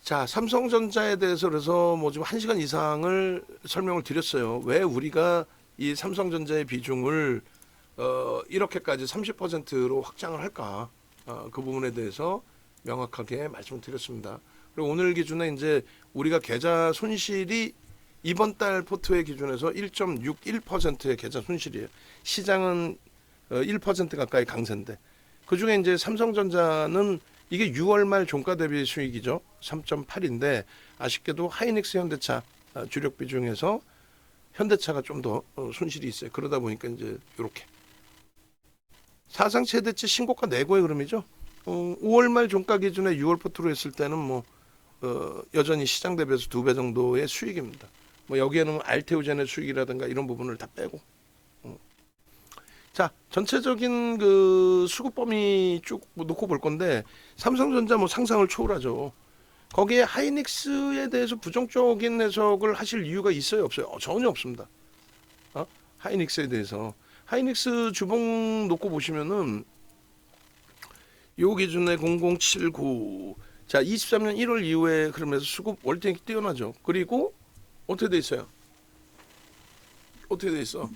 자, 삼성전자에 대해서 그래서 뭐 지금 1시간 이상을 설명을 드렸어요. 왜 우리가 이 삼성전자의 비중을 이렇게까지 30%로 확장을 할까? 그 부분에 대해서 명확하게 말씀을 드렸습니다. 그리고 오늘 기준에 이제 우리가 계좌 손실이 이번 달 포트의 기준에서 1.61%의 계좌 손실이에요. 시장은 1% 가까이 강세인데 그 중에 이제 삼성전자는 이게 6월 말 종가 대비 수익이죠. 3.8인데 아쉽게도 하이닉스 현대차 주력 비중에서 현대차가 좀 더 손실이 있어요. 그러다 보니까 이제 이렇게 사상 최대치 신고가 내고의 흐름이죠. 5월 말 종가 기준에 6월 포트로 했을 때는 뭐 여전히 시장 대비해서 2배 정도의 수익입니다. 뭐 여기에는 알테오젠의 수익이라든가 이런 부분을 다 빼고. 자, 전체적인 그 수급 범위 쭉 놓고 볼 건데 삼성전자 뭐 상상을 초월하죠. 거기에 하이닉스에 대해서 부정적인 해석을 하실 이유가 있어요, 없어요? 전혀 없습니다. 하이닉스에 대해서 하이닉스 주봉 놓고 보시면은 요 기준에 0079. 자, 23년 1월 이후에 그러면서 수급 월등히 뛰어나죠. 그리고 어떻게 돼 있어요? 어떻게 돼 있어?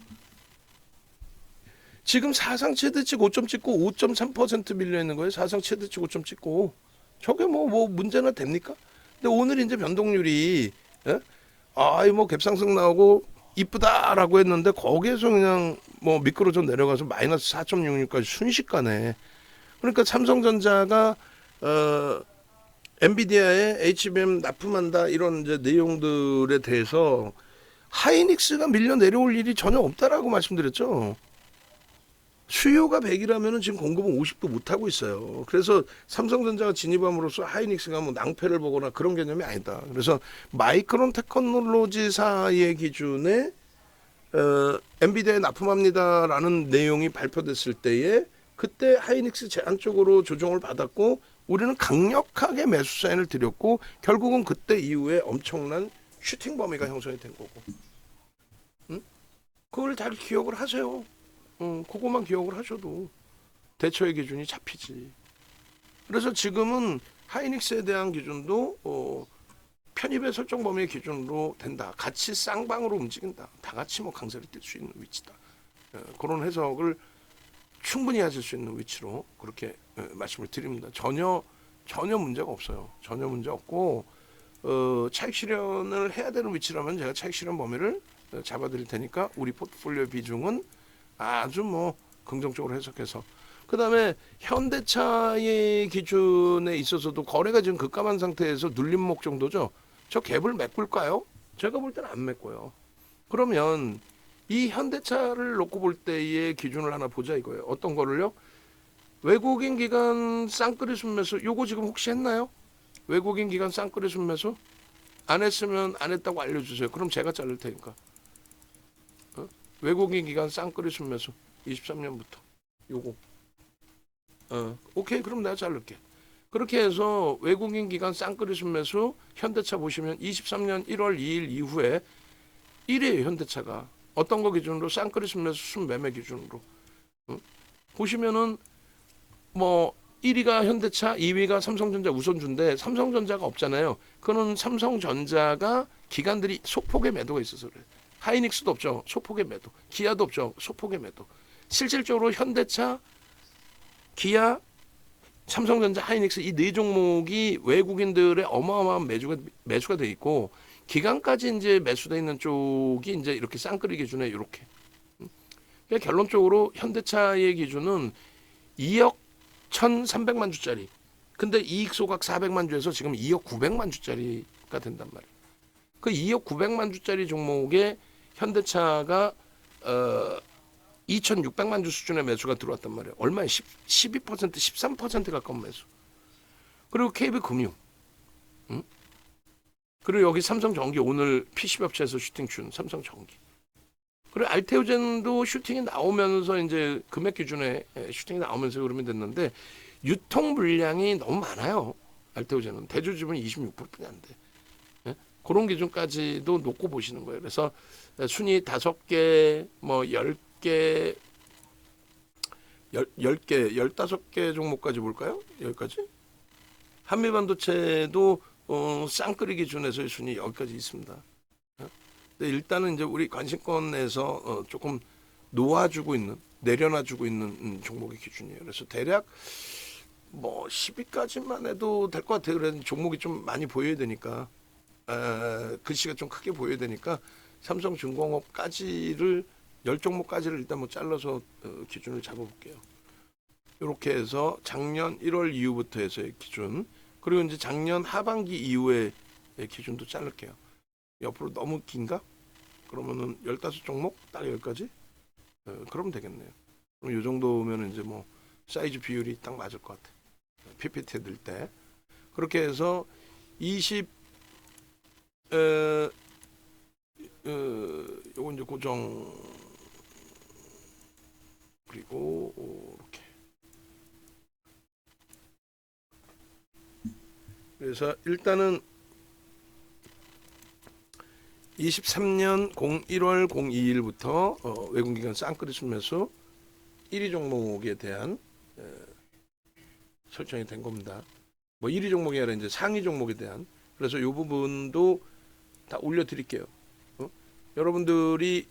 지금 사상 최대치 고점 찍고 5.3% 밀려 있는 거예요. 사상 최대치 고점 찍고. 저게 뭐 문제나 됩니까? 근데 오늘 이제 변동률이 뭐 갭상승 나오고 이쁘다라고 했는데 거기에서 그냥 뭐 미끄러져 내려가서 마이너스 4.66까지 순식간에. 그러니까 삼성전자가 엔비디아에 HBM 납품한다 이런 이제 내용들에 대해서 하이닉스가 밀려 내려올 일이 전혀 없다라고 말씀드렸죠. 수요가 100이라면 지금 공급은 50도 못하고 있어요. 그래서 삼성전자가 진입함으로써 하이닉스가 뭐 낭패를 보거나 그런 개념이 아니다. 그래서 마이크론 테크놀로지사의 기준에 엔비디아에 납품합니다라는 내용이 발표됐을 때에 그때 하이닉스 제한 쪽으로 조정을 받았고 우리는 강력하게 매수 사인을 드렸고 결국은 그때 이후에 엄청난 슈팅 범위가 형성이 된 거고. 그걸 잘 기억을 하세요. 그것만 기억을 하셔도 대처의 기준이 잡히지. 그래서 지금은 하이닉스에 대한 기준도 편입의 설정 범위의 기준으로 된다. 같이 쌍방으로 움직인다. 다 같이 뭐 강세를 띨 수 있는 위치다. 그런 해석을 충분히 하실 수 있는 위치로 그렇게 말씀을 드립니다. 전혀 문제가 없어요. 전혀 문제 없고 차익 실현을 해야 되는 위치라면 제가 차익 실현 범위를 잡아드릴 테니까 우리 포트폴리오 비중은 아주 뭐 긍정적으로 해석해서 그 다음에 현대차의 기준에 있어서도 거래가 지금 급감한 상태에서 눌림목 정도죠. 저 갭을 메꿀까요? 제가 볼 때는 안 메꿔요. 그러면 이 현대차를 놓고 볼 때의 기준을 하나 보자 이거예요. 어떤 거를요? 외국인 기관 쌍끌이 순매수 요거 지금 혹시 했나요? 외국인 기관 쌍끌이 순매수? 안 했으면 안 했다고 알려주세요. 그럼 제가 자를 테니까. 외국인 기관 쌍끌이 순매수 23년부터 요거 오케이 그럼 내가 자를게. 그렇게 해서 외국인 기관 쌍끌이 순매수 현대차 보시면 23년 1월 2일 이후에 1위에요. 현대차가 어떤 거 기준으로 쌍끌이 순매수 순매매 기준으로 보시면은 뭐 1위가 현대차 2위가 삼성전자 우선주인데 삼성전자가 없잖아요. 그거는 삼성전자가 기관들이 소폭의 매도가 있어서 그래요. 하이닉스도 없죠. 소폭의 매도. 기아도 없죠. 소폭의 매도. 실질적으로 현대차, 기아, 삼성전자, 하이닉스 이 네 종목이 외국인들의 어마어마한 매수가 돼 있고 기관까지 이제 매수돼 있는 쪽이 이제 이렇게 쌍끌이 기준에 이렇게. 그러니까 결론적으로 현대차의 기준은 2억 1,300만 주짜리. 근데 이익 소각 400만 주에서 지금 2억 900만 주짜리가 된단 말이에요. 그 2억 900만 주짜리 종목에 현대차가 2,600만 주 수준의 매수가 들어왔단 말이에요. 얼마에 12%, 13% 가까운 매수. 그리고 KB금융. 그리고 여기 삼성전기 오늘 PC업체에서 슈팅 준 삼성전기. 그리고 알테오젠도 슈팅이 나오면서 이제 금액 기준에 슈팅이 나오면서 그러면 됐는데 유통 물량이 너무 많아요. 알테오젠은 대주 지분이 26%뿐이 안 돼. 그런 기준까지도 놓고 보시는 거예요. 그래서 순위 5개, 뭐 10개, 10개, 15개 종목까지 볼까요? 여기까지. 한미반도체도 쌍끌이 기준에서의 순위 여기까지 있습니다. 근데 일단은 이제 우리 관심권에서 조금 놓아주고 있는, 내려놔주고 있는 종목의 기준이에요. 그래서 대략 뭐 10위까지만 해도 될 것 같아요. 그래서 종목이 좀 많이 보여야 되니까, 글씨가 좀 크게 보여야 되니까 삼성중공업까지를 10종목까지를 일단 뭐 잘라서 기준을 잡아볼게요. 이렇게 해서 작년 1월 이후부터 해서의 기준, 그리고 이제 작년 하반기 이후의 기준도 자를게요. 옆으로 너무 긴가? 그러면은 15종목 딱 여기까지? 그러면 되겠네요. 그럼 이 정도면 이제 뭐 사이즈 비율이 딱 맞을 것 같아. PPT 들 때. 그렇게 해서 20 요건 이제 고정, 그리고 이렇게. 그래서 일단은 23년 1월 02일부터 외국기관 쌍끌이 순매수 1위 종목에 대한 설정이 된 겁니다. 뭐 1위 종목이 아니라 이제 상위 종목에 대한. 그래서 이 부분도 다 올려드릴게요. 여러분들이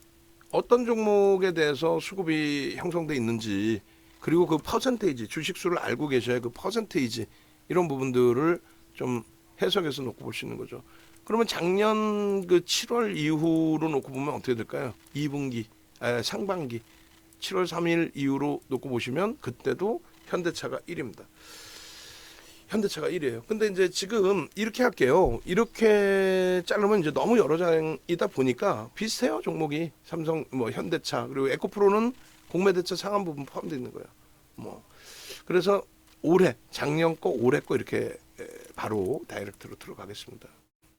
어떤 종목에 대해서 수급이 형성돼 있는지, 그리고 그 퍼센테이지, 주식수를 알고 계셔야 그 퍼센테이지 이런 부분들을 좀 해석해서 놓고 볼 수 있는 거죠. 그러면 작년 그 7월 이후로 놓고 보면 어떻게 될까요? 2분기, 상반기 7월 3일 이후로 놓고 보시면 그때도 현대차가 1위입니다. 현대차가 1위예요. 근데 이제 지금 이렇게 할게요. 이렇게 자르면 이제 너무 여러 장이다 보니까 비슷해요, 종목이. 삼성, 뭐 현대차, 그리고 에코프로는 공매대차 상한 부분 포함되어 있는 거예요. 뭐 그래서 올해, 작년 거, 올해 거 이렇게 바로 다이렉트로 들어가겠습니다.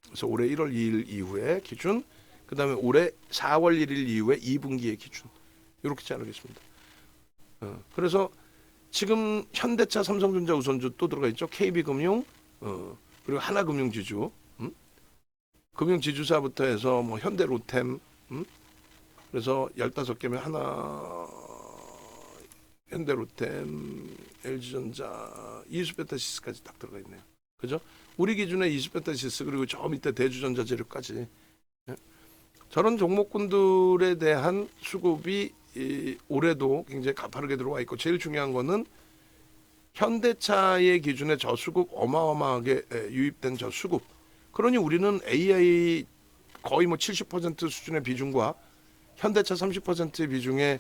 그래서 올해 1월 2일 이후에 기준, 그 다음에 올해 4월 1일 이후에 2분기의 기준, 이렇게 자르겠습니다. 그래서 지금 현대차, 삼성전자, 우선주 또 들어가 있죠. KB금융, 그리고 하나금융지주, 금융지주사부터 해서 뭐 현대로템, 그래서 15개면 하나, 현대로템, LG전자, 이수베타시스까지 딱 들어가 있네요. 그죠? 우리 기준에 이수베타시스, 그리고 저 밑에 대주전자재료까지. 저런 종목군들에 대한 수급이 올해도 굉장히 가파르게 들어와 있고, 제일 중요한 거는 현대차의 기준에 저 수급 어마어마하게 유입된 저 수급. 그러니 우리는 AI 거의 뭐 70% 수준의 비중과 현대차 30%의 비중의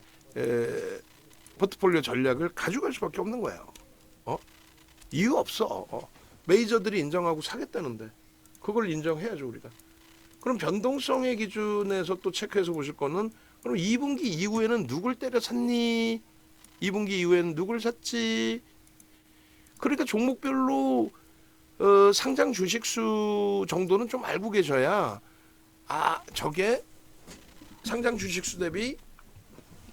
포트폴리오 전략을 가져갈 수밖에 없는 거예요. 이유 없어. 메이저들이 인정하고 사겠다는데 그걸 인정해야죠, 우리가. 그럼 변동성의 기준에서 또 체크해서 보실 거는, 그럼 2분기 이후에는 누굴 때려 샀니? 2분기 이후에는 누굴 샀지? 그러니까 종목별로 상장 주식수 정도는 좀 알고 계셔야, 저게 상장 주식수 대비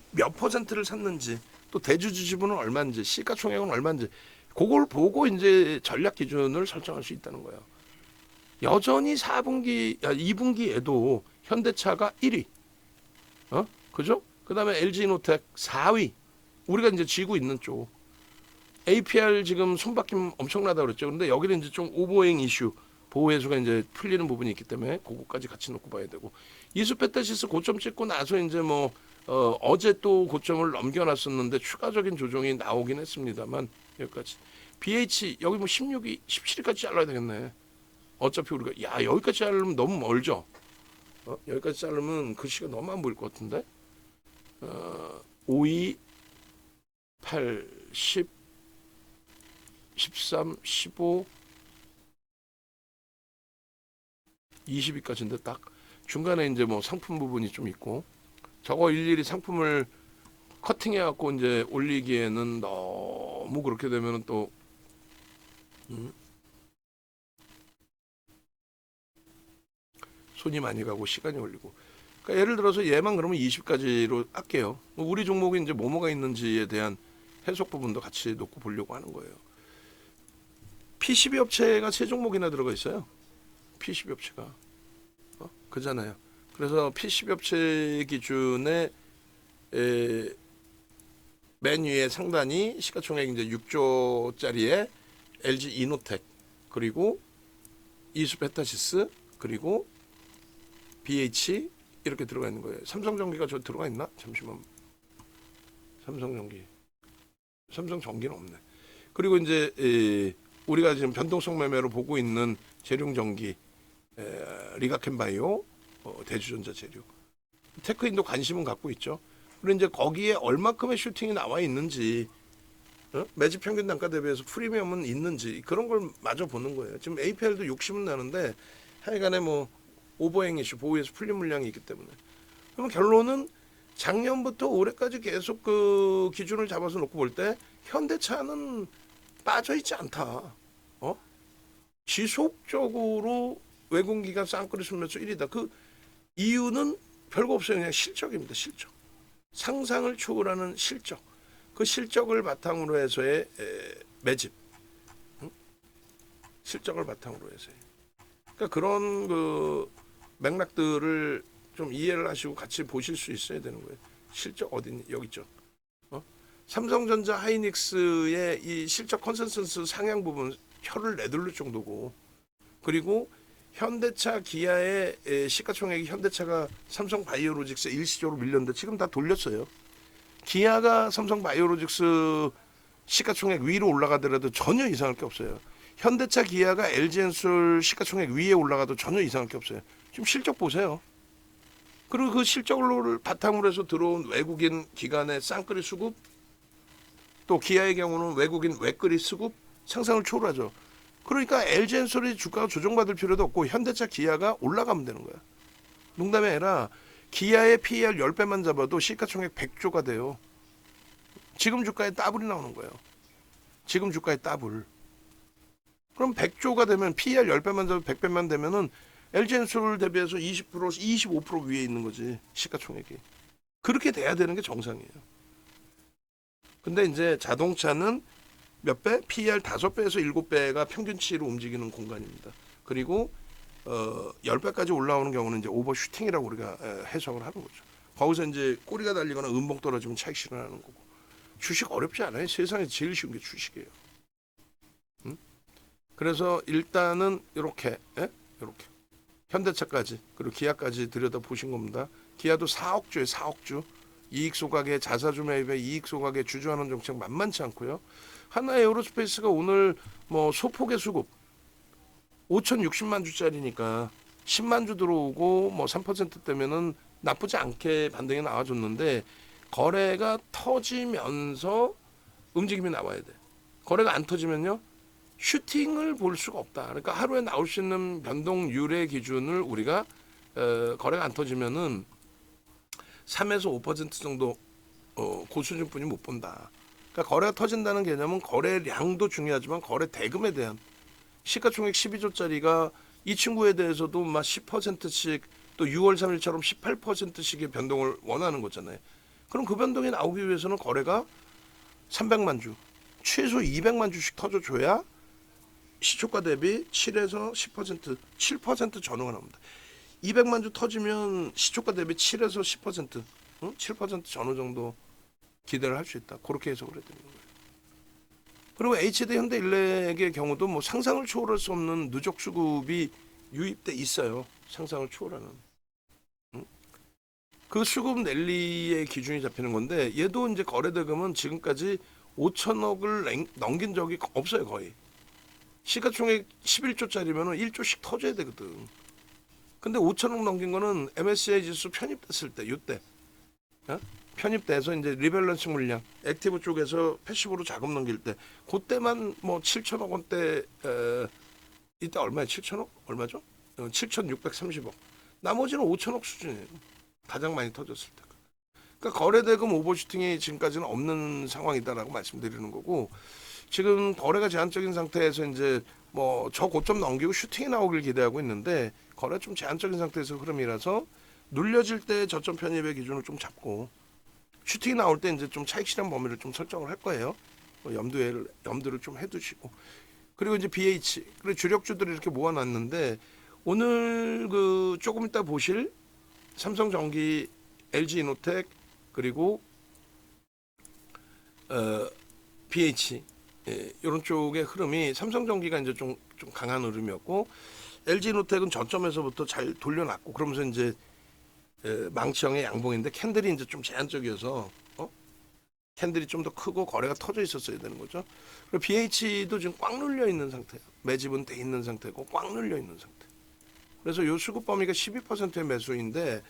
몇 퍼센트를 샀는지, 또 대주주 지분은 얼마인지, 시가총액은 얼마인지, 그걸 보고 이제 전략 기준을 설정할 수 있다는 거예요. 여전히 2분기에도 현대차가 1위, 그죠? 그 다음에 LG노텍 4위, 우리가 이제 쥐고 있는 쪽. APR 지금 손바뀜 엄청나다 그랬죠. 그런데 여기는 이제 좀 오버행 이슈, 보호해수가 이제 풀리는 부분이 있기 때문에 그거까지 같이 놓고 봐야 되고, 이수페타시스 고점 찍고 나서 이제 뭐 어제 또 고점을 넘겨놨었는데 추가적인 조정이 나오긴 했습니다만, 여기까지. BH 여기 뭐 16위, 17위까지 잘라야 되겠네. 어차피 우리가 여기까지 자르면 너무 멀죠. 여기까지 자르면 글씨가 너무 안 보일 것 같은데. 5위, 8, 10, 13, 15, 20위까지인데 딱 중간에 이제 뭐 상품 부분이 좀 있고, 저거 일일이 상품을 커팅해 갖고 이제 올리기에는 너무 그렇게 되면은 또 손이 많이 가고 시간이 걸리고. 그러니까 예를 들어서 얘만 그러면 20까지로 할게요. 우리 종목이 이제 뭐가 있는지에 대한 해석 부분도 같이 놓고 보려고 하는 거예요. P12 업체가 세 종목이나 들어가 있어요. P12 업체가. 그잖아요. 그래서 P12 업체 기준에 맨 위에 상단이 시가총액 이제 6조짜리의 LG 이노텍, 그리고 이수페타시스 그리고 BH 이렇게 들어가 있는 거예요. 삼성전기가 저 들어가 있나? 잠시만. 삼성전기는 없네. 그리고 이제 우리가 지금 변동성 매매로 보고 있는 재룡전기, 리가켄바이오, 대주전자 재료, 테크인도 관심은 갖고 있죠. 그리고 이제 거기에 얼마큼의 슈팅이 나와 있는지, 매집 평균 단가 대비해서 프리미엄은 있는지 그런 걸 마저 보는 거예요. 지금 APR도 60은 나는데 하여간에 뭐 오버행 이슈 보호에서 풀린 물량이 있기 때문에. 그럼 결론은 작년부터 올해까지 계속 그 기준을 잡아서 놓고 볼 때 현대차는 빠져 있지 않다. 지속적으로 외국기관 쌍끌이 수면서 1위다. 그 이유는 별거 없어요. 그냥 실적입니다. 실적. 상상을 초월하는 실적. 그 실적을 바탕으로 해서의 매집. 실적을 바탕으로 해서의. 그러니까 그런 그 맥락들을 좀 이해를 하시고 같이 보실 수 있어야 되는 거예요. 실적 어디 여기 있죠. 삼성전자 하이닉스의 이 실적 컨센서스 상향 부분 혀를 내둘 정도고, 그리고 현대차 기아의 시가총액이 현대차가 삼성바이오로직스 일시적으로 밀렸는데 지금 다 돌렸어요. 기아가 삼성바이오로직스 시가총액 위로 올라가더라도 전혀 이상할 게 없어요. 현대차 기아가 LG엔솔 시가총액 위에 올라가도 전혀 이상할 게 없어요. 지금 실적 보세요. 그리고 그 실적을 바탕으로 해서 들어온 외국인 기관의 쌍끌이 수급, 또 기아의 경우는 외국인 외끌이 수급, 상상을 초월하죠. 그러니까 LG엔솔이 주가가 조정받을 필요도 없고 현대차 기아가 올라가면 되는 거야. 농담이 아니라 기아의 PER 10배만 잡아도 시가총액 100조가 돼요. 지금 주가에 더블이 나오는 거예요. 지금 주가에 더블. 그럼 100조가 되면 PER 10배만 잡아도 100배만 되면은 LG엔솔 대비해서 20%, 25% 위에 있는 거지. 시가총액이. 그렇게 돼야 되는 게 정상이에요. 근데 이제 자동차는 몇 배? PER 5배에서 7배가 평균치로 움직이는 공간입니다. 그리고 10배까지 올라오는 경우는 이제 오버슈팅이라고 우리가 해석을 하는 거죠. 거기서 이제 꼬리가 달리거나 음봉 떨어지면 차익 실현하는 거고. 주식 어렵지 않아요. 세상에 제일 쉬운 게 주식이에요. 그래서 일단은 이렇게 현대차까지 그리고 기아까지 들여다 보신 겁니다. 기아도 4억주에 4억주. 이익 소각에 자사주 매입에 이익 소각에 주주환원 정책 만만치 않고요. 하나 에어로스페이스가 오늘 뭐 소폭의 수급 5,060만 주짜리니까 10만 주 들어오고 뭐 3%대면은 나쁘지 않게 반등이 나와줬는데, 거래가 터지면서 움직임이 나와야 돼. 거래가 안 터지면요 슈팅을 볼 수가 없다. 그러니까 하루에 나올 수 있는 변동률의 기준을 우리가 거래가 안 터지면은 3에서 5% 정도 고수준뿐이 못 본다. 그러니까 거래가 터진다는 개념은 거래량도 중요하지만 거래 대금에 대한, 시가총액 12조짜리가 이 친구에 대해서도 막 10%씩 또 6월 3일처럼 18%씩의 변동을 원하는 거잖아요. 그럼 그 변동이 나오기 위해서는 거래가 300만 주, 최소 200만 주씩 터져줘야 시초가 대비 7에서 10%, 7% 전후가 나옵니다. 200만 주 터지면 시초가 대비 7에서 10%, 7% 전후 정도 기대를 할 수 있다. 그렇게 해석을 해드리는 거예요. 그리고 HD 현대일렉의 경우도 뭐 상상을 초월할 수 없는 누적 수급이 유입돼 있어요. 상상을 초월하는. 그 수급 랠리의 기준이 잡히는 건데, 얘도 이제 거래 대금은 지금까지 5천억을 넘긴 적이 없어요. 거의. 시가총액 11조짜리면 1조씩 터져야 되거든. 근데 5천억 넘긴 거는 MSCI 지수 편입됐을 때, 이때 편입돼서 이제 리밸런싱 물량, 액티브 쪽에서 패시브로 자금 넘길 때, 그때만 뭐 7천억 원대, 이때 얼마야? 7천억? 얼마죠? 7,630억. 나머지는 5천억 수준이에요. 가장 많이 터졌을 때. 그러니까 거래대금 오버슈팅이 지금까지는 없는 상황이다라고 말씀드리는 거고, 지금 거래가 제한적인 상태에서 이제 뭐 저 고점 넘기고 슈팅이 나오길 기대하고 있는데, 거래 좀 제한적인 상태에서 흐름이라서 눌려질 때 저점 편입의 기준을 좀 잡고, 슈팅이 나올 때 이제 좀 차익 실현 범위를 좀 설정을 할 거예요. 염두를 좀 해두시고, 그리고 이제 BH 그리고 주력주들을 이렇게 모아놨는데, 오늘 그 조금 이따 보실 삼성전기, LG이노텍 그리고 BH 이런 쪽의 흐름이, 삼성전기가 이제 좀 강한 흐름이었고, LG노텍은 저점에서부터 잘 돌려놨고 그러면서 이제 망치형의 양봉인데 캔들이 이제 좀 제한적이어서 캔들이 좀 더 크고 거래가 터져 있었어야 되는 거죠. 그리고 BH도 지금 꽉 눌려 있는 상태예요. 매집은 돼 있는 상태고 꽉 눌려 있는 상태. 그래서 요 수급 범위가 12%의 매수인데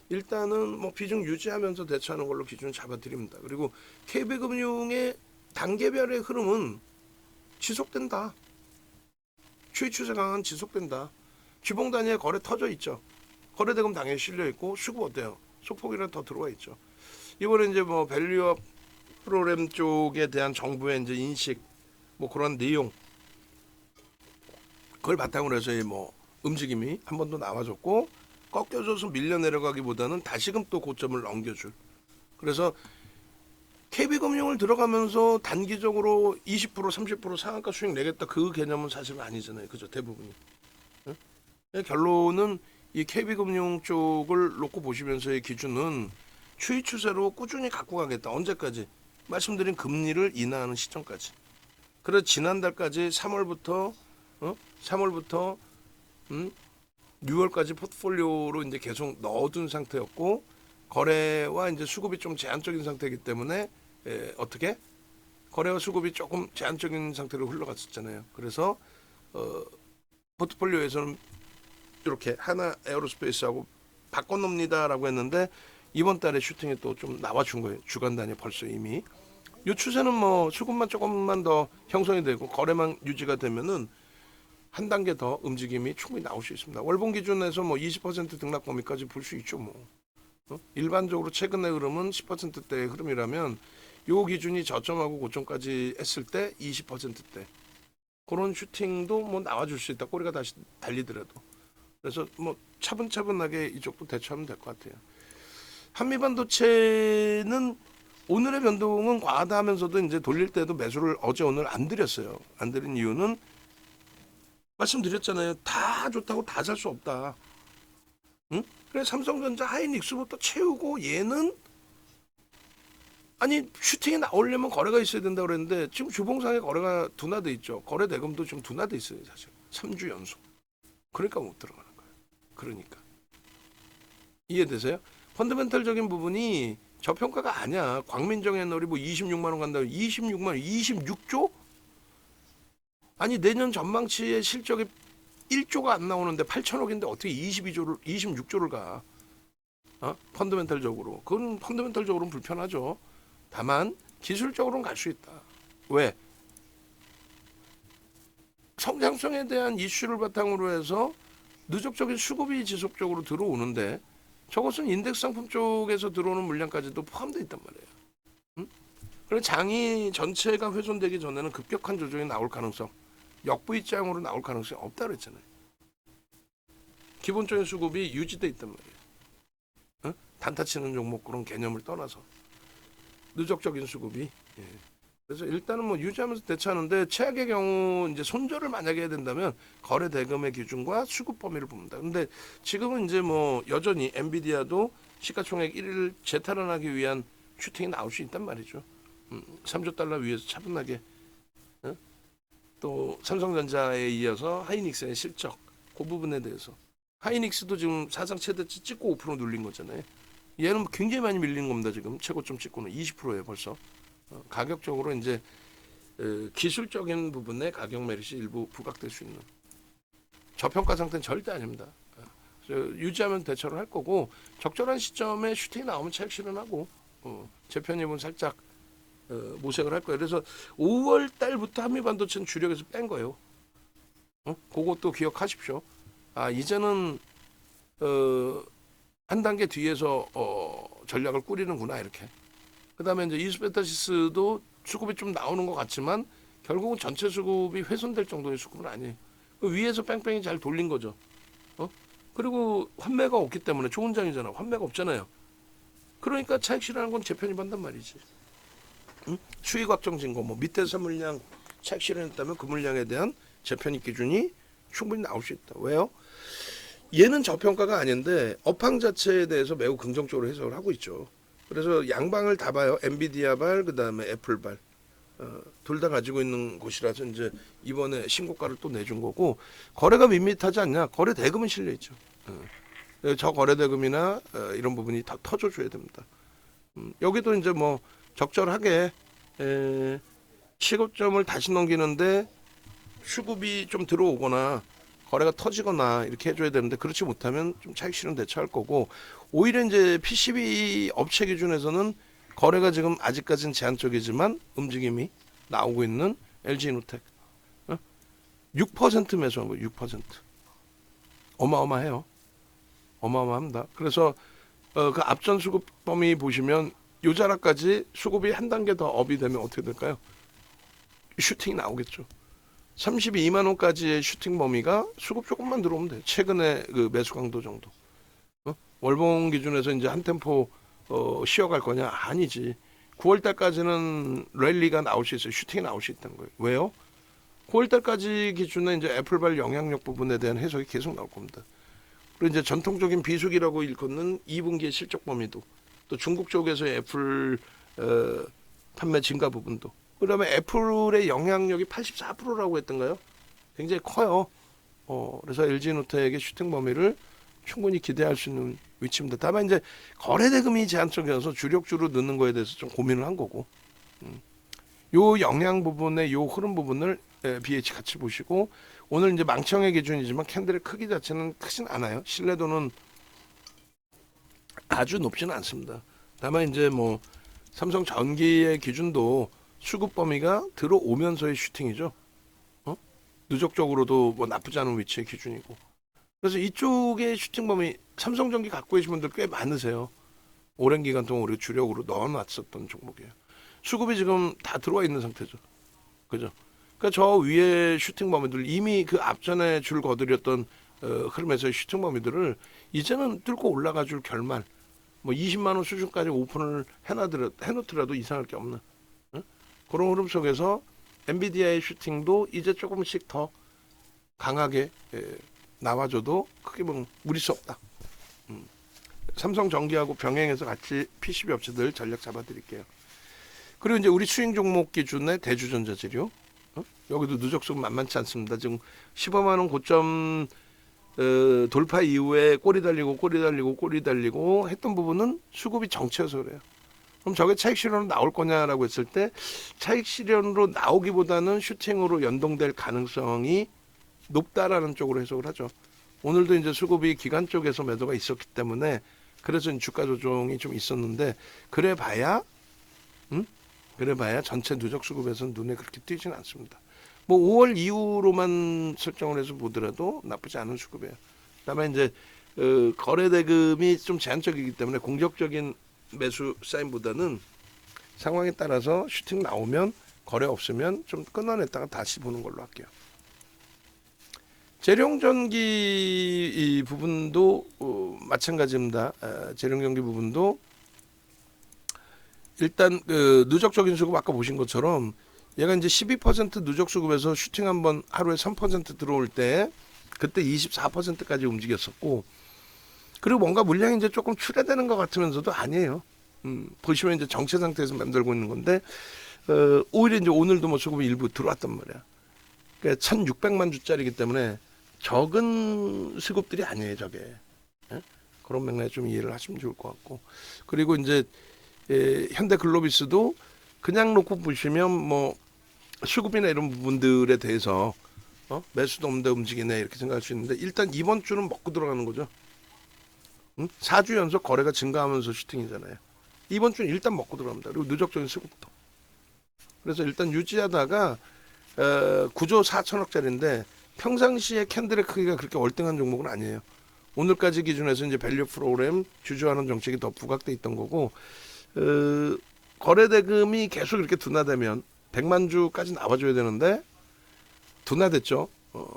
일단은 뭐 비중 유지하면서 대처하는 걸로 기준을 잡아드립니다. 그리고 KB금융의 단계별의 흐름은 지속된다. 추이 추세 강한 지속된다. 주봉 단위에 거래 터져 있죠. 거래대금 당연히 실려 있고 수급 어때요? 소폭이라도 더 들어와 있죠. 이번에 이제 뭐 밸류업 프로그램 쪽에 대한 정부의 이제 인식 뭐 그런 내용 그걸 바탕으로 해서 뭐 움직임이 한 번 더 나와줬고 꺾여져서 밀려 내려가기보다는 다시금 또 고점을 넘겨줄. 그래서 KB금융을 들어가면서 단기적으로 20% 30% 상한가 수익 내겠다 그 개념은 사실은 아니잖아요. 그죠? 대부분이. 응? 결론은 이 KB금융 쪽을 놓고 보시면서의 기준은 추이 추세로 꾸준히 갖고 가겠다. 언제까지? 말씀드린 금리를 인하하는 시점까지. 그래서 지난달까지 3월부터 6월까지 포트폴리오로 이제 계속 넣어둔 상태였고 거래와 이제 수급이 좀 제한적인 상태이기 때문에 어떻게 거래와 수급이 조금 제한적인 상태로 흘러갔었잖아요. 그래서 포트폴리오에서는 이렇게 하나 에어로스페이스하고 바꿔놓습니다라고 했는데 이번 달에 슈팅이 또 좀 나와준 거예요. 주간 단위 벌써 이미. 이 추세는 뭐 수급만 조금만 더 형성이 되고 거래만 유지가 되면은 한 단계 더 움직임이 충분히 나올 수 있습니다. 월봉 기준에서 뭐 20% 등락 범위까지 볼 수 있죠. 뭐 일반적으로 최근의 흐름은 10%대의 흐름이라면 요 기준이 저점하고 고점까지 했을 때 20%대 그런 슈팅도 뭐 나와줄 수 있다. 꼬리가 다시 달리더라도. 그래서 뭐 차분차분하게 이쪽도 대처하면 될 것 같아요. 한미반도체는 오늘의 변동은 과하다 하면서도 이제 돌릴 때도 매수를 어제 오늘 안 드렸어요. 안 드린 이유는 말씀드렸잖아요. 다 좋다고 다 살 수 없다. 응? 그래 삼성전자 하이닉스부터 채우고 얘는 아니 슈팅이 나오려면 거래가 있어야 된다고 그랬는데 지금 주봉상에 거래가 둔화돼 있죠. 거래 대금도 지금 둔화돼 있어요. 사실 3주 연속. 그러니까 못 들어가는 거예요. 그러니까 이해되세요? 펀더멘털적인 부분이 저평가가 아니야. 광민정 애널이 뭐 26만 원 간다고 26만 원 26조? 아니 내년 전망치의 실적이 1조가 안 나오는데 8천억인데 어떻게 26조를 가? 펀더멘털적으로. 그건 펀더멘털적으로는 불편하죠. 다만 기술적으로는 갈 수 있다. 왜? 성장성에 대한 이슈를 바탕으로 해서 누적적인 수급이 지속적으로 들어오는데 저것은 인덱스 상품 쪽에서 들어오는 물량까지도 포함되어 있단 말이에요. 응? 그래서 장이 전체가 훼손되기 전에는 급격한 조정이 나올 가능성, 역부입장으로 나올 가능성이 없다 그랬잖아요. 기본적인 수급이 유지돼 있단 말이에요. 응? 단타 치는 종목 그런 개념을 떠나서 누적적인 수급이. 예. 그래서 일단은 뭐 유지하면서 대처하는데 최악의 경우 이제 손절을 만약에 해야 된다면 거래 대금의 기준과 수급 범위를 봅니다. 근데 지금은 이제 뭐 여전히 엔비디아도 시가총액 1위를 재탈환하기 위한 슈팅이 나올 수 있단 말이죠. 3조 달러 위에서 차분하게. 또 삼성전자에 이어서 하이닉스의 실적 그 부분에 대해서 하이닉스도 지금 사상 최대치 찍고 5% 눌린 거잖아요. 얘는 굉장히 많이 밀린 겁니다. 지금 최고점 찍고는 20%예요 벌써. 가격적으로 이제 기술적인 부분에 가격 메리트 일부 부각될 수 있는 저평가 상태는 절대 아닙니다. 유지하면 대처를 할 거고 적절한 시점에 슈팅이 나오면 차익 실현하고 제 편입은 살짝 모색을 할 거예요. 그래서 5월 달부터 한미반도체는 주력에서 뺀 거예요. 그것도 기억하십시오. 이제는 한 단계 뒤에서 전략을 꾸리는구나 이렇게. 그다음에 이제 이스페타시스도 수급이 좀 나오는 것 같지만 결국은 전체 수급이 훼손될 정도의 수급은 아니에요. 그 위에서 뺑뺑이 잘 돌린 거죠. 그리고 환매가 없기 때문에 좋은 장이잖아. 환매가 없잖아요. 그러니까 차익 실현하는 건 재편입한단 말이지. 응? 수익 확정 증거 뭐 밑에서 물량 차익 실현했다면 그 물량에 대한 재편입 기준이 충분히 나올 수 있다. 왜요? 얘는 저평가가 아닌데 업황 자체에 대해서 매우 긍정적으로 해석을 하고 있죠. 그래서 양방을 다 봐요. 엔비디아 발, 그 다음에 애플 발. 둘 다 가지고 있는 곳이라서 이제 이번에 신고가를 또 내준 거고 거래가 밋밋하지 않냐? 거래 대금은 실려 있죠. 저 거래 대금이나 이런 부분이 다 터져줘야 됩니다. 여기도 이제 뭐 적절하게 시급점을 다시 넘기는데 수급이 좀 들어오거나 거래가 터지거나 이렇게 해줘야 되는데 그렇지 못하면 좀 차익 실현 대처할 거고 오히려 이제 PCB 업체 기준에서는 거래가 지금 아직까지는 제한적이지만 움직임이 나오고 있는 LG이노텍 6% 매수한 거예요. 6% 어마어마해요. 어마어마합니다. 그래서 그 앞전 수급 범위 보시면 요 자락까지 수급이 한 단계 더 업이 되면 어떻게 될까요? 슈팅이 나오겠죠. 32만 원까지의 슈팅 범위가 수급 조금만 들어오면 돼. 최근에 그 매수 강도 정도. 월봉 기준에서 이제 한 템포 쉬어갈 거냐? 아니지. 9월 달까지는 랠리가 나올 수 있어요. 슈팅이 나올 수 있다는 거예요. 왜요? 9월 달까지 기준에 이제 애플발 영향력 부분에 대한 해석이 계속 나올 겁니다. 그리고 이제 전통적인 비수기라고 일컫는 2분기의 실적 범위도 또 중국 쪽에서의 애플 판매 증가 부분도 그다음에 애플의 영향력이 84%라고 했던가요? 굉장히 커요. 그래서 LG노텍의 슈팅 범위를 충분히 기대할 수 있는 위치입니다. 다만 이제 거래 대금이 제한적이어서 주력주로 넣는 거에 대해서 좀 고민을 한 거고, 요 영향 부분의 요 흐름 부분을 BH 같이 보시고 오늘 이제 망청의 기준이지만 캔들의 크기 자체는 크진 않아요. 신뢰도는 아주 높지는 않습니다. 다만 이제 뭐 삼성 전기의 기준도 수급 범위가 들어오면서의 슈팅이죠. 누적적으로도 뭐 나쁘지 않은 위치의 기준이고. 그래서 이쪽의 슈팅 범위 삼성전기 갖고 계신 분들 꽤 많으세요. 오랜 기간 동안 우리 주력으로 넣어놨었던 종목이에요. 수급이 지금 다 들어와 있는 상태죠. 그죠? 그러니까 저 위에 슈팅 범위들 이미 그 앞전에 줄 거드렸던 흐름에서의 슈팅 범위들을 이제는 뚫고 올라가 줄 결말 뭐 20만 원 수준까지 오픈을 해놓더라도 이상할 게 없는 그런 흐름 속에서 엔비디아의 슈팅도 이제 조금씩 더 강하게 나와줘도 크게 보면 무리 수 없다. 삼성전기하고 병행해서 같이 PCB 업체들 전략 잡아드릴게요. 그리고 이제 우리 수익 종목 기준의 대주전자재료 여기도 누적수급 만만치 않습니다. 지금 15만 원 고점 돌파 이후에 꼬리 달리고 했던 부분은 수급이 정체여서 그래요. 그럼 저게 차익 실현으로 나올 거냐라고 했을 때 차익 실현으로 나오기보다는 슈팅으로 연동될 가능성이 높다라는 쪽으로 해석을 하죠. 오늘도 이제 수급이 기관 쪽에서 매도가 있었기 때문에 그래서 주가 조정이 좀 있었는데 그래봐야 전체 누적 수급에서는 눈에 그렇게 띄지는 않습니다. 뭐 5월 이후로만 설정을 해서 보더라도 나쁘지 않은 수급이에요. 다만 이제 거래 대금이 좀 제한적이기 때문에 공격적인 매수 사인보다는 상황에 따라서 슈팅 나오면 거래 없으면 좀 끊어냈다가 다시 보는 걸로 할게요. 재룡전기 이 부분도 마찬가지입니다. 재룡전기 부분도 일단 누적적인 수급 아까 보신 것처럼 얘가 이제 12% 누적 수급에서 슈팅 한번 하루에 3% 들어올 때 그때 24%까지 움직였었고 그리고 뭔가 물량이 이제 조금 출회되는 것 같으면서도 아니에요. 보시면 이제 정체 상태에서 맴돌고 있는 건데 오히려 이제 오늘도 뭐 수급이 일부 들어왔단 말이야. 그러니까 1,600만 주짜리이기 때문에 적은 수급들이 아니에요, 저게. 그런 맥락에 좀 이해를 하시면 좋을 것 같고. 그리고 이제 현대글로비스도 그냥 놓고 보시면 뭐 수급이나 이런 부분들에 대해서 매수도 없는데 움직이네 이렇게 생각할 수 있는데 일단 이번 주는 먹고 들어가는 거죠. 4주 연속 거래가 증가하면서 슈팅이잖아요. 이번 주는 일단 먹고 들어갑니다. 그리고 누적적인 수급도. 그래서 일단 유지하다가 9조 4천억짜리인데 평상시에 캔들의 크기가 그렇게 월등한 종목은 아니에요. 오늘까지 기준에서 이제 밸류 프로그램 주주환원 정책이 더 부각돼 있던 거고 거래 대금이 계속 이렇게 둔화되면 100만 주까지 나와줘야 되는데 둔화됐죠.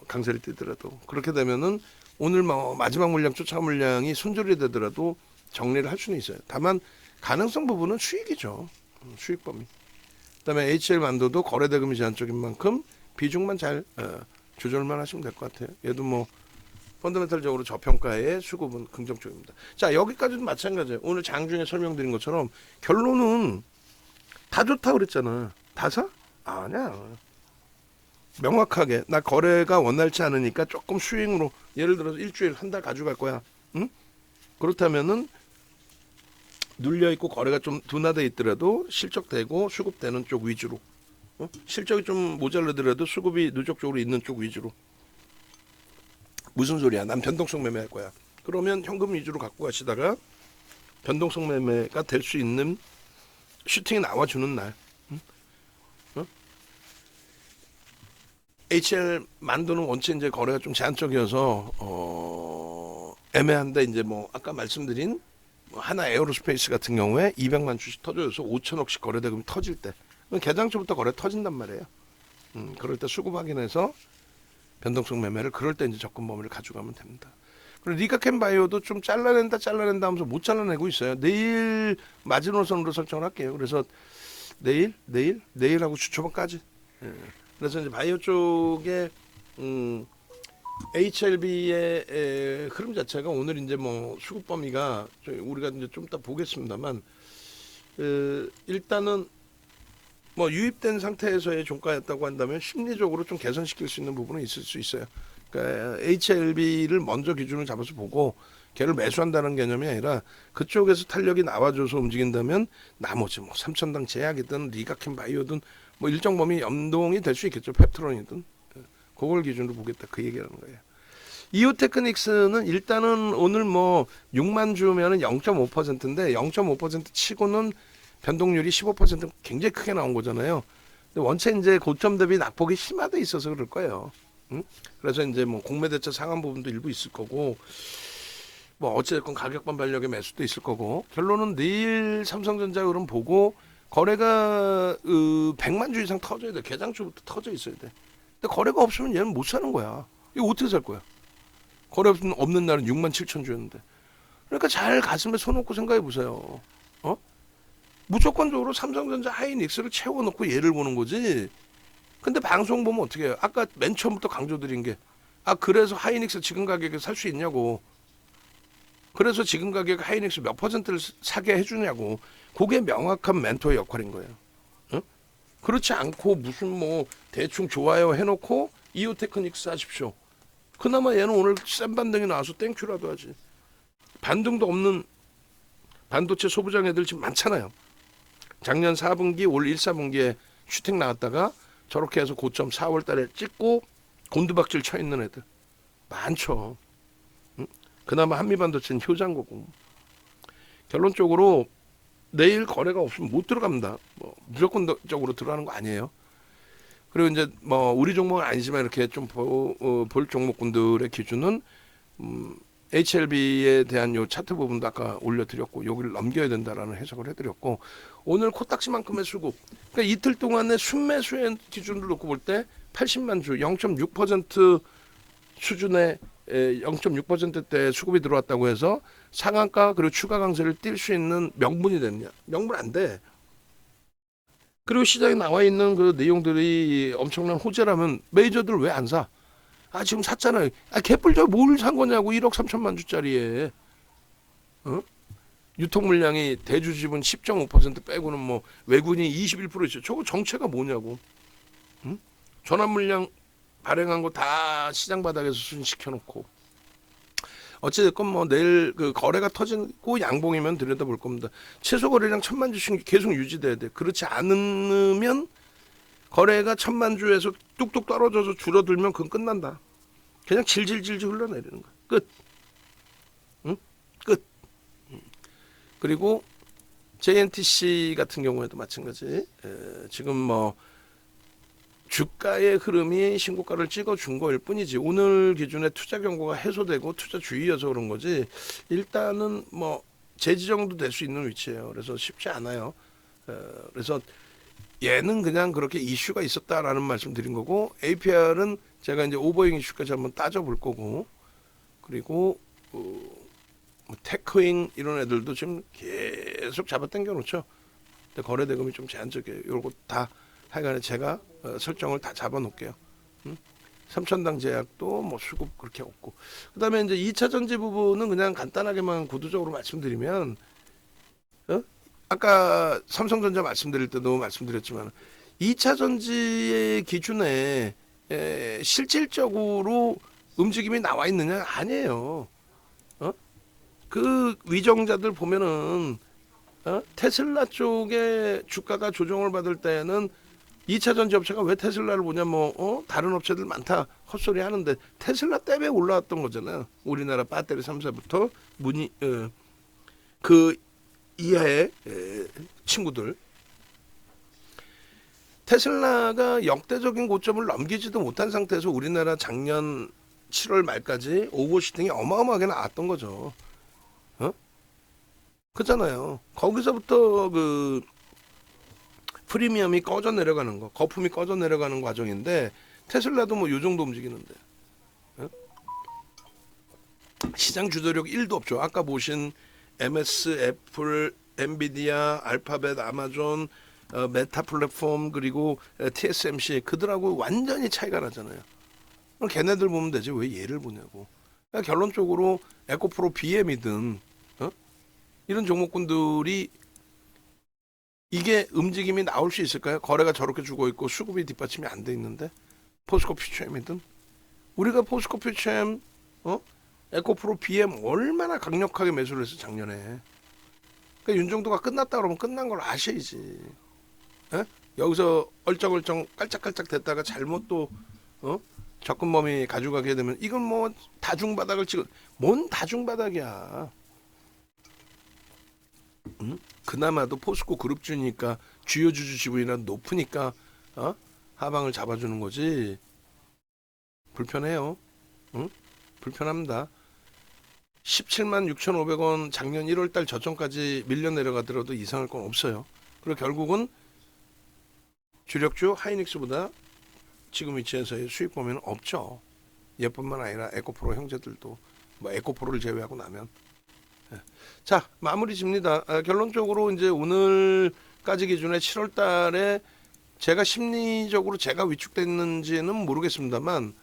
강세를 띄더라도 그렇게 되면은 오늘 마지막 물량 쫓아 물량이 손절이 되더라도 정리를 할 수는 있어요. 다만 가능성 부분은 수익이죠. 수익 범위. 그다음에 HL 만도도 거래 대금이 제한적인 만큼 비중만 잘 조절만 하시면 될 것 같아요. 얘도 뭐 펀더멘탈적으로 저평가의 수급은 긍정적입니다. 자 여기까지도 마찬가지예요. 오늘 장중에 설명드린 것처럼 결론은 다 좋다고 그랬잖아. 다 사? 아니야. 명확하게 나 거래가 원활치 않으니까 조금 스윙으로 예를 들어서 일주일 한 달 가져갈 거야. 응? 그렇다면은 눌려 있고 거래가 좀 둔화돼 있더라도 실적되고 수급되는 쪽 위주로. 실적이 좀 모자르더라도 수급이 누적적으로 있는 쪽 위주로. 무슨 소리야? 난 변동성 매매할 거야. 그러면 현금 위주로 갖고 가시다가 변동성 매매가 될 수 있는 슈팅이 나와주는 날. HL 만두는 원체 이제 거래가 좀 제한적이어서 애매한데 이제 뭐 아까 말씀드린 하나 에어로스페이스 같은 경우에 200만 주씩 터져서 5천억씩 거래 대금이 터질 때 개장초부터 거래 터진단 말이에요. 그럴 때 수급 확인해서 변동성 매매를 그럴 때 이제 접근 범위를 가져가면 됩니다. 그리고 리가켄 바이오도 좀 잘라낸다 하면서 못 잘라내고 있어요. 내일 마지노선으로 설정을 할게요. 그래서 내일하고 주초반까지. 예. 그래서 이제 바이오 쪽에 HLB의 흐름 자체가 오늘 이제 뭐 수급 범위가 우리가 이제 좀 이따 보겠습니다만 일단은 뭐 유입된 상태에서의 종가였다고 한다면 심리적으로 좀 개선시킬 수 있는 부분은 있을 수 있어요. 그러니까 HLB를 먼저 기준을 잡아서 보고 걔를 매수한다는 개념이 아니라 그쪽에서 탄력이 나와줘서 움직인다면 나머지 뭐 3천당 제약이든 리가켄 바이오든 뭐 일정 범위 연동이 될 수 있겠죠. 펩트론이든 그걸 기준으로 보겠다 그 얘기하는 거예요. 이오테크닉스는 일단은 오늘 뭐 6만 주면은 0.5%인데 0.5% 치고는 변동률이 15% 굉장히 크게 나온 거잖아요. 근데 원체 이제 고점 대비 낙폭이 심화돼 있어서 그럴 거예요. 그래서 이제 뭐 공매대차 상한 부분도 일부 있을 거고 뭐 어찌됐건 가격 반발력의 매수도 있을 거고 결론은 내일 삼성전자 흐름 보고 거래가 100만 주 이상 터져야 돼. 개장주부터 터져 있어야 돼. 근데 거래가 없으면 얘는 못 사는 거야. 이거 어떻게 살 거야? 거래 없는 날은 6만 7천 주였는데. 그러니까 잘 가슴에 손 얹고 생각해 보세요. 무조건적으로 삼성전자 하이닉스를 채워놓고 얘를 보는 거지. 근데 방송 보면 어떻게 해요? 아까 맨 처음부터 강조드린 게 그래서 하이닉스 지금 가격에 살 수 있냐고. 그래서 지금 가격에 하이닉스 몇 퍼센트를 사게 해주냐고. 그게 명확한 멘토의 역할인 거예요. 그렇지 않고 무슨 뭐 대충 좋아요 해놓고 이오테크닉스 하십시오. 그나마 얘는 오늘 센 반등이 나와서 땡큐라도 하지. 반등도 없는 반도체 소부장 애들 지금 많잖아요. 작년 4분기 올 1, 4분기에 슈팅 나왔다가 저렇게 해서 고점 4월 달에 찍고 곤두박질 쳐 있는 애들 많죠. 그나마 한미반도체는 효자인 거고. 결론적으로 내일 거래가 없으면 못 들어갑니다. 뭐 무조건적으로 들어가는 거 아니에요. 그리고 이제 뭐 우리 종목은 아니지만 이렇게 좀 볼 종목군들의 기준은 HLB에 대한 요 차트 부분도 아까 올려드렸고 여기를 넘겨야 된다라는 해석을 해드렸고 오늘 코딱지만큼의 수급 그러니까 이틀 동안의 순매수의 기준으로 놓고 볼 때 80만 주 0.6% 수준의 0.6%대 수급이 들어왔다고 해서 상한가 그리고 추가 강세를 띌 수 있는 명분이 됐냐? 명분 안 돼. 그리고 시장에 나와 있는 그 내용들이 엄청난 호재라면 메이저들 왜 안 사? 지금 샀잖아요. 개뿔저 뭘 산 거냐고 1억 3천만 주짜리에. 유통 물량이 대주 지분 10.5% 빼고는 뭐 외국인이 21% 있어요. 저거 정체가 뭐냐고. 전환 물량 발행한 거 다 시장 바닥에서 순시켜 놓고. 어찌됐건 뭐 내일 그 거래가 터지고 양봉이면 들여다볼 겁니다. 최소 거래량 1,000만 주씩 계속 유지돼야 돼. 그렇지 않으면 거래가 1,000만 주에서 뚝뚝 떨어져서 줄어들면 그건 끝난다. 그냥 질질질질 흘러내리는 거야. 끝. 끝. 그리고 JNTC 같은 경우에도 마찬가지. 지금 뭐 주가의 흐름이 신고가를 찍어준 거일 뿐이지 오늘 기준에 투자 경고가 해소되고 투자 주의여서 그런 거지 일단은 뭐 재지정도 될 수 있는 위치예요. 그래서 쉽지 않아요. 그래서 얘는 그냥 그렇게 이슈가 있었다라는 말씀 드린 거고 APR은 제가 이제 오버잉 이슈까지 한번 따져볼 거고 그리고 뭐 테크잉 이런 애들도 지금 계속 잡아당겨 놓죠. 근데 거래 대금이 좀 제한적이에요. 요거 다 하여간에 제가 설정을 다 잡아놓을게요. 3천당 제약도 뭐 수급 그렇게 없고 그다음에 이제 2차 전지 부분은 그냥 간단하게만 구두적으로 말씀드리면 아까 삼성전자 말씀드릴 때도 말씀드렸지만 2차 전지의 기준에 실질적으로 움직임이 나와 있느냐? 아니에요. 어? 그 위정자들 보면은 테슬라 쪽에 주가가 조정을 받을 때는 2차 전지 업체가 왜 테슬라를 보냐 다른 업체들 많다 헛소리 하는데 테슬라 때문에 올라왔던 거잖아요. 우리나라 배터리 3사부터 그 이하의 친구들. 테슬라가 역대적인 고점을 넘기지도 못한 상태에서 우리나라 작년 7월 말까지 오버슈팅이 어마어마하게 나왔던 거죠. 그잖아요. 거기서부터 그 프리미엄이 꺼져 내려가는 거, 거품이 꺼져 내려가는 과정인데 테슬라도 뭐 요 정도 움직이는데 시장 주도력 1도 없죠. 아까 보신 MS, 애플, 엔비디아, 알파벳, 아마존, 메타 플랫폼 그리고 TSMC 그들하고 완전히 차이가 나잖아요. 그럼 걔네들 보면 되지 왜 얘를 보냐고. 그러니까 결론적으로 에코프로 BM이든 이런 종목군들이 이게 움직임이 나올 수 있을까요? 거래가 저렇게 죽어 있고 수급이 뒷받침이 안 돼 있는데 포스코 퓨처엠이든 우리가 포스코 퓨처엠 에코프로 BM 얼마나 강력하게 매수를 했어 작년에. 그러니까 윤정도가 끝났다 그러면 끝난 걸 아셔야지. 여기서 얼쩡얼쩡 깔짝깔짝 됐다가 잘못 또 접근범위 가져가게 되면 이건 뭐 다중바닥을 찍은 뭔 다중바닥이야. 그나마도 포스코 그룹주니까 주요 주주 지분이나 높으니까 하방을 잡아주는 거지. 불편해요. 불편합니다. 17만 6,500원 작년 1월달 저점까지 밀려 내려가더라도 이상할 건 없어요. 그리고 결국은 주력주 하이닉스보다 지금 위치에서의 수익 보면 없죠. 얘뿐만 아니라 에코프로 형제들도 뭐 에코프로를 제외하고 나면. 자 마무리 집니다. 결론적으로 이제 오늘까지 기준에 7월달에 제가 심리적으로 제가 위축됐는지는 모르겠습니다만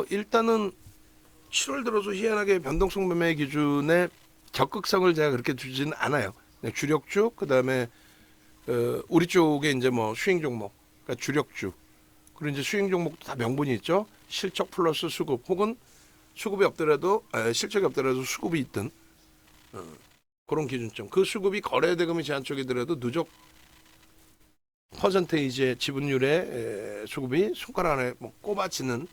일단은 7월 들어서 희한하게 변동성 매매 기준에 적극성을 제가 그렇게 주지는 않아요. 주력주 그다음에 우리 쪽에 이제 뭐 수익 종목, 그러니까 주력주 그리고 이제 수익 종목도 다 명분이 있죠. 실적 플러스 수급 혹은 수급이 없더라도 실적이 없더라도 수급이 있든 그런 기준점. 그 수급이 거래대금이 제한 쪽이더라도 누적 퍼센테이지의 지분율의 수급이 손가락 안에 뭐 꼽아지는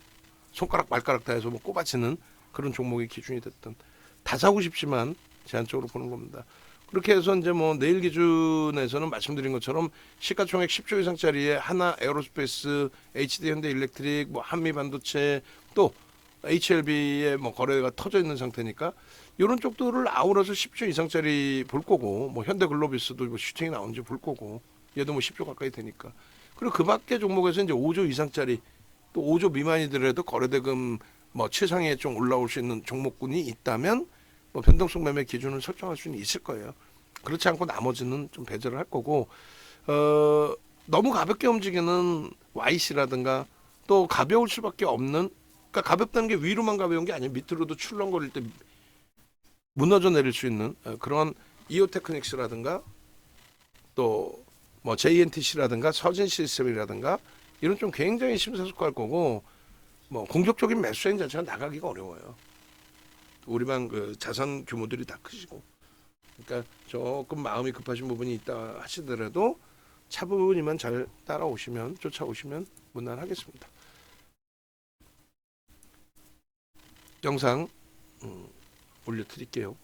손가락 발가락 다 해서 뭐 꼽아지는 그런 종목이 기준이 됐든 다 사고 싶지만 제한적으로 보는 겁니다. 그렇게 해서 이제 뭐 내일 기준에서는 말씀드린 것처럼 시가총액 10조 이상짜리의 하나 에어로스페이스, HD 현대일렉트릭, 뭐 한미반도체 또 HLB의 뭐 거래가 터져 있는 상태니까 이런 쪽들을 아우러서 10조 이상짜리 볼 거고 뭐 현대글로비스도 뭐 슈팅이 나온지 볼 거고 얘도 뭐 10조 가까이 되니까 그리고 그 밖에 종목에서 이제 5조 이상짜리 또 5조 미만이더라도 거래대금 뭐 최상에 좀 올라올 수 있는 종목군이 있다면 뭐 변동성 매매 기준을 설정할 수는 있을 거예요. 그렇지 않고 나머지는 좀 배제를 할 거고 너무 가볍게 움직이는 YC라든가 또 가벼울 수밖에 없는 그러니까 가볍다는 게 위로만 가벼운 게 아니에요. 밑으로도 출렁거릴 때 무너져 내릴 수 있는 그런 이오테크닉스라든가 또 뭐 JNTC라든가 서진 시스템이라든가 이런 좀 굉장히 심사숙고할 거고 뭐 공격적인 매수행 자체가 나가기가 어려워요. 우리만 그 자산 규모들이 다 크시고 그러니까 조금 마음이 급하신 부분이 있다 하시더라도 차분히만 잘 따라오시면 쫓아오시면 무난하겠습니다. 영상 올려드릴게요.